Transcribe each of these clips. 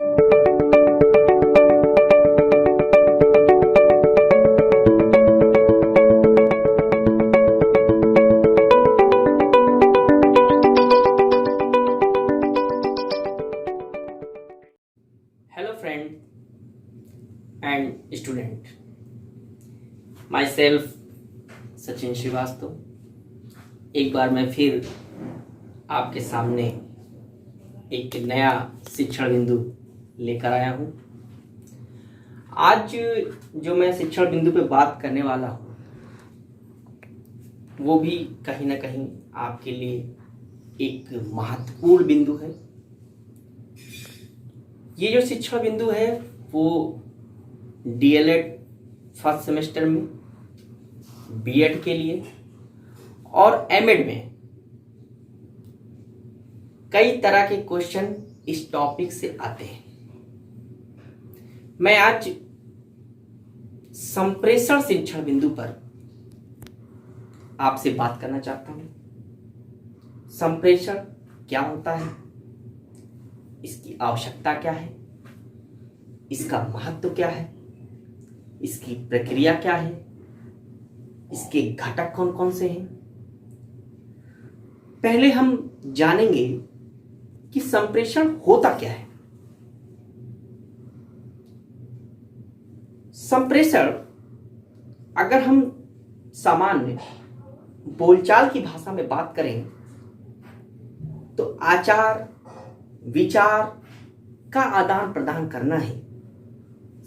Hello, friend and student. Myself, Sachin Srivastava, एक बार मैं फिर आपके सामने एक नया शिक्षण बिंदु लेकर आया हूँ। आज जो मैं शिक्षण बिंदु पे बात करने वाला हूँ वो भी कहीं ना कहीं आपके लिए एक महत्वपूर्ण बिंदु है। ये जो शिक्षण बिंदु है वो डीएलएड फर्स्ट सेमेस्टर में, बीएड के लिए और एमएड में कई तरह के क्वेश्चन इस टॉपिक से आते हैं। मैं आज संप्रेषण शिक्षण बिंदु पर आपसे बात करना चाहता हूं। संप्रेषण क्या होता है, इसकी आवश्यकता क्या है, इसका महत्व क्या है, इसकी प्रक्रिया क्या है, इसके घटक कौन कौन से हैं। पहले हम जानेंगे कि संप्रेषण होता क्या है। संप्रेषण अगर हम सामान्य बोलचाल की भाषा में बात करें तो आचार विचार का आदान प्रदान करना ही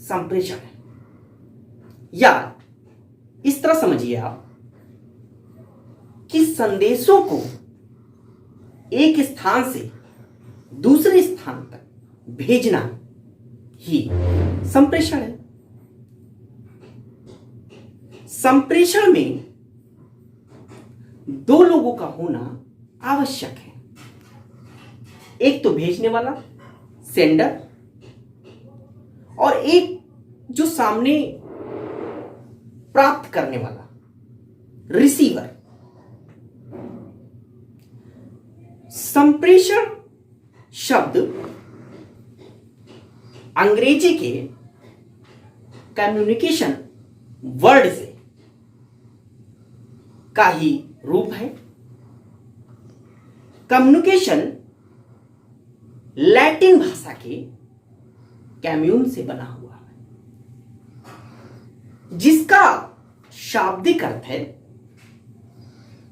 संप्रेषण है। या इस तरह समझिए आप कि संदेशों को एक स्थान से दूसरे स्थान तक भेजना ही संप्रेषण है। संप्रेषण में दो लोगों का होना आवश्यक है। एक तो भेजने वाला सेंडर और एक जो सामने प्राप्त करने वाला रिसीवर। संप्रेषण शब्द अंग्रेजी के कम्युनिकेशन वर्ड से का ही रूप है। कम्युनिकेशन लैटिन भाषा के कैम्यून से बना हुआ है, जिसका शाब्दिक अर्थ है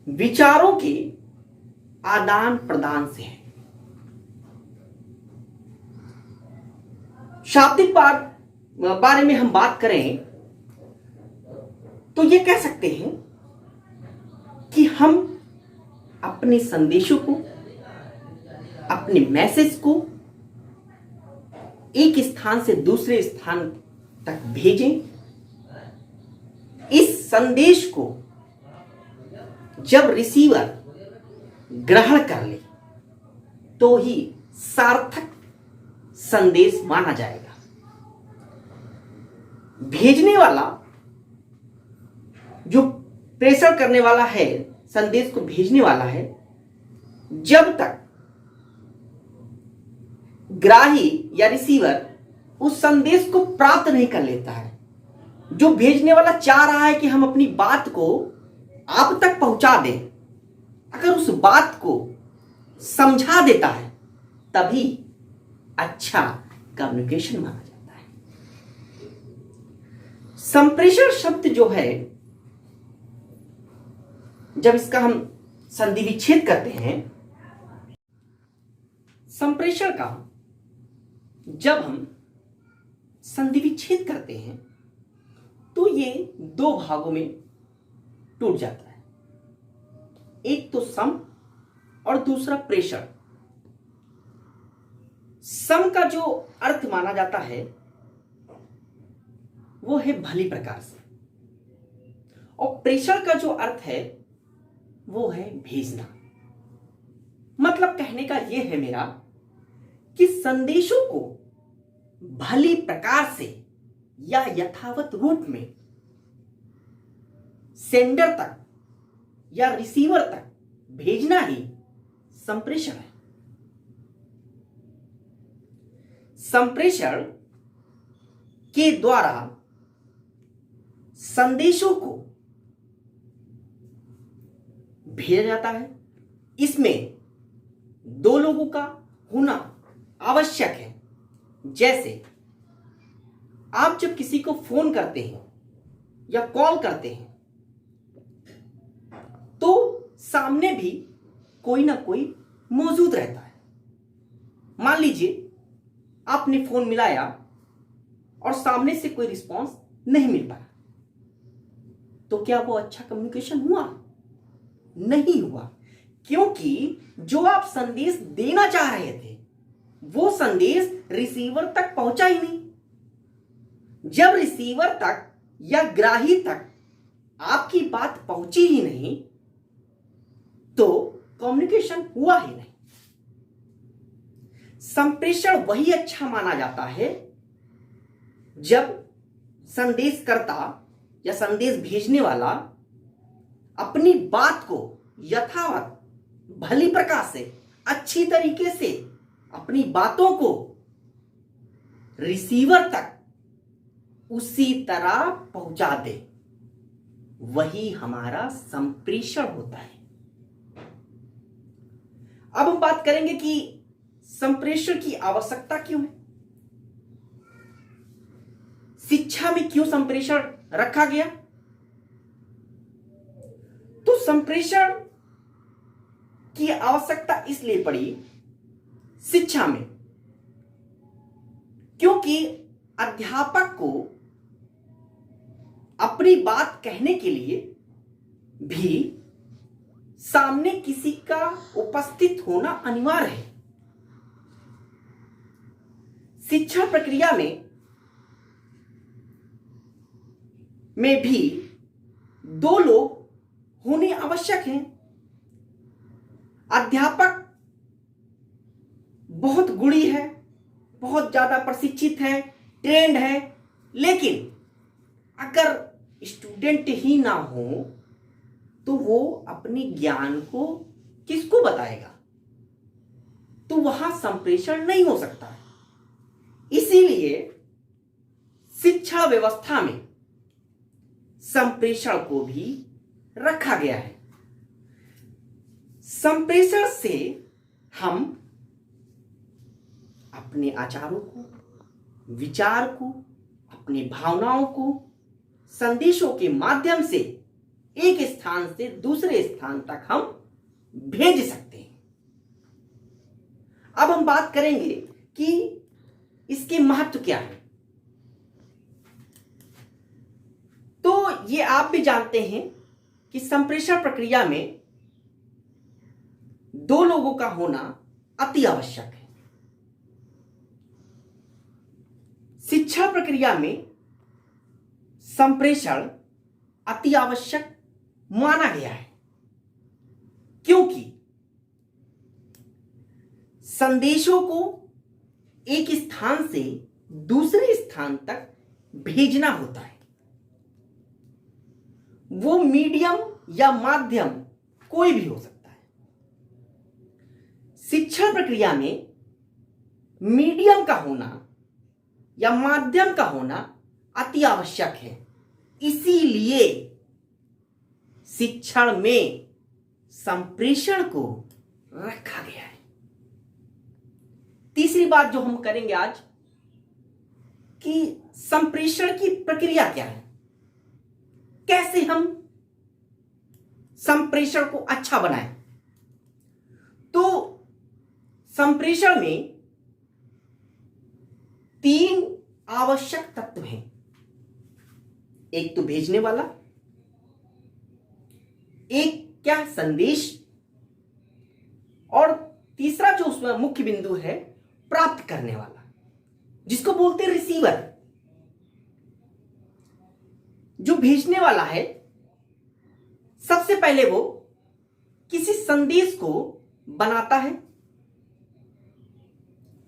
विचारों के आदान प्रदान से है। शाब्दिक बारे में हम बात करें तो ये कह सकते हैं कि हम अपने संदेशों को, अपने मैसेज को एक स्थान से दूसरे स्थान तक भेजें। इस संदेश को जब रिसीवर ग्रहण कर ले तो ही सार्थक संदेश माना जाएगा। भेजने वाला जो प्रेषण करने वाला है, संदेश को भेजने वाला है, जब तक ग्राही या रिसीवर उस संदेश को प्राप्त नहीं कर लेता है, जो भेजने वाला चाह रहा है कि हम अपनी बात को आप तक पहुंचा दें, अगर उस बात को समझा देता है तभी अच्छा कम्युनिकेशन माना जाता है। संप्रेषण शब्द जो है, जब इसका हम संधि विच्छेद करते हैं, संप्रेषण का जब हम संधि विच्छेद करते हैं तो ये दो भागों में टूट जाता है। एक तो सम और दूसरा प्रेषण। सम का जो अर्थ माना जाता है वो है भली प्रकार से, और प्रेषण का जो अर्थ है वो है भेजना। मतलब कहने का यह है मेरा कि संदेशों को भली प्रकार से या यथावत रूप में सेंडर तक या रिसीवर तक भेजना ही संप्रेषण है। संप्रेषण के द्वारा संदेशों को भेजा जाता है। इसमें दो लोगों का होना आवश्यक है। जैसे आप जब किसी को फोन करते हैं या कॉल करते हैं तो सामने भी कोई ना कोई मौजूद रहता है। मान लीजिए आपने फोन मिलाया और सामने से कोई रिस्पांस नहीं मिल पाया, तो क्या वो अच्छा कम्युनिकेशन हुआ? नहीं हुआ, क्योंकि जो आप संदेश देना चाह रहे थे वो संदेश रिसीवर तक पहुंचा ही नहीं। जब रिसीवर तक या ग्राही तक आपकी बात पहुंची ही नहीं तो कम्युनिकेशन हुआ ही नहीं। संप्रेषण वही अच्छा माना जाता है जब संदेशकर्ता या संदेश भेजने वाला अपनी बात को यथावत भली प्रकार से अच्छी तरीके से अपनी बातों को रिसीवर तक उसी तरह पहुंचा दे। वही हमारा संप्रेषण होता है। अब हम बात करेंगे कि संप्रेषण की आवश्यकता क्यों है, शिक्षा में क्यों संप्रेषण रखा गया। तो संप्रेषण की आवश्यकता इसलिए पड़ी शिक्षा में, क्योंकि अध्यापक को अपनी बात कहने के लिए भी सामने किसी का उपस्थित होना अनिवार्य है। शिक्षा प्रक्रिया में भी दो लोग होने आवश्यक हैं। अध्यापक बहुत गुणी है, बहुत ज्यादा प्रशिक्षित है, ट्रेंड है, लेकिन अगर स्टूडेंट ही ना हो तो वो अपने ज्ञान को किसको बताएगा? तो वहां संप्रेषण नहीं हो सकता है। इसीलिए शिक्षा व्यवस्था में संप्रेषण को भी रखा गया है। संप्रेषण से हम अपने आचारों को, विचार को, अपनी भावनाओं को संदेशों के माध्यम से एक स्थान से दूसरे स्थान तक हम भेज सकते हैं। अब हम बात करेंगे कि इसके महत्व क्या है। तो ये आप भी जानते हैं कि संप्रेषण प्रक्रिया में दो लोगों का होना अति आवश्यक है। शिक्षा प्रक्रिया में संप्रेषण अति आवश्यक माना गया है, क्योंकि संदेशों को एक स्थान से दूसरे स्थान तक भेजना होता है। वो मीडियम या माध्यम कोई भी हो सकता है। शिक्षा प्रक्रिया में मीडियम का होना या माध्यम का होना अति आवश्यक है। इसीलिए शिक्षण में संप्रेषण को रखा गया है। तीसरी बात जो हम करेंगे आज कि संप्रेषण की प्रक्रिया क्या है, कैसे हम संप्रेषण को अच्छा बनाएं। तो संप्रेषण में 3 आवश्यक तत्व हैं। एक तो भेजने वाला, एक क्या संदेश, और तीसरा जो उसमें मुख्य बिंदु है प्राप्त करने वाला, जिसको बोलते हैं रिसीवर। जो भेजने वाला है सबसे पहले वो किसी संदेश को बनाता है।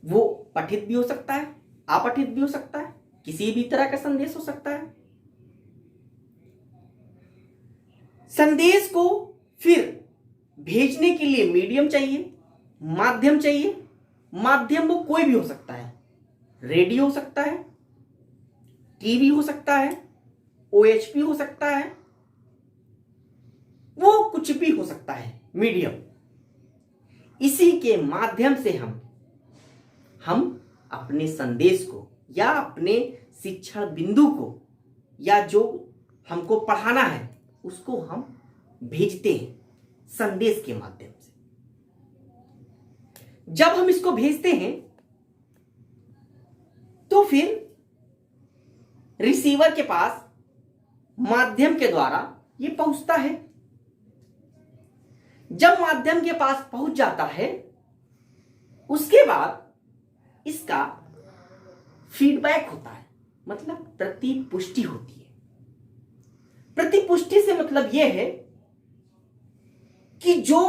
वो पठित भी हो सकता है, अपठित भी हो सकता है, किसी भी तरह का संदेश हो सकता है। संदेश को फिर भेजने के लिए मीडियम चाहिए, माध्यम चाहिए। माध्यम वो कोई भी हो सकता है, रेडियो हो सकता है, टीवी हो सकता है, OHP हो सकता है, वो कुछ भी हो सकता है मीडियम। इसी के माध्यम से हम अपने संदेश को या अपने शिक्षण बिंदु को या जो हमको पढ़ाना है उसको हम भेजते हैं संदेश के माध्यम से। जब हम इसको भेजते हैं तो फिर रिसीवर के पास माध्यम के द्वारा ये पहुंचता है। जब माध्यम के पास पहुंच जाता है उसके बाद इसका फीडबैक होता है, मतलब प्रतिपुष्टि होती है। प्रतिपुष्टि से मतलब यह है कि जो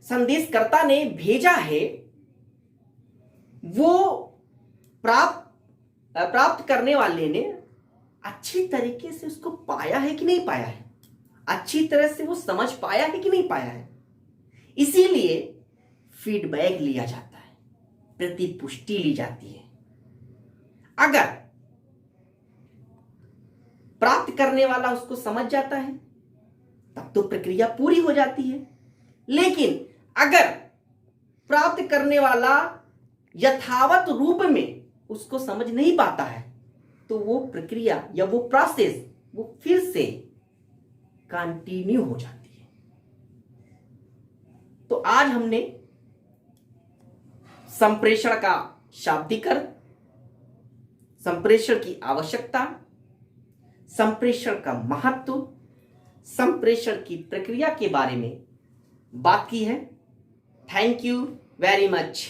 संदेशकर्ता ने भेजा है वो प्राप्त करने वाले ने अच्छी तरीके से उसको पाया है कि नहीं पाया है, अच्छी तरह से वो समझ पाया है कि नहीं पाया है। इसीलिए फीडबैक लिया जाता है, प्रतिपुष्टि ली जाती है। अगर प्राप्त करने वाला उसको समझ जाता है तब तो प्रक्रिया पूरी हो जाती है। लेकिन अगर प्राप्त करने वाला यथावत रूप में उसको समझ नहीं पाता है तो वो प्रक्रिया या वो प्रोसेस वो फिर से कंटिन्यू हो जाती है। तो आज हमने संप्रेषण का शाब्दिक अर्थ, संप्रेषण की आवश्यकता, संप्रेषण का महत्व, संप्रेषण की प्रक्रिया के बारे में बात की है। Thank you very much.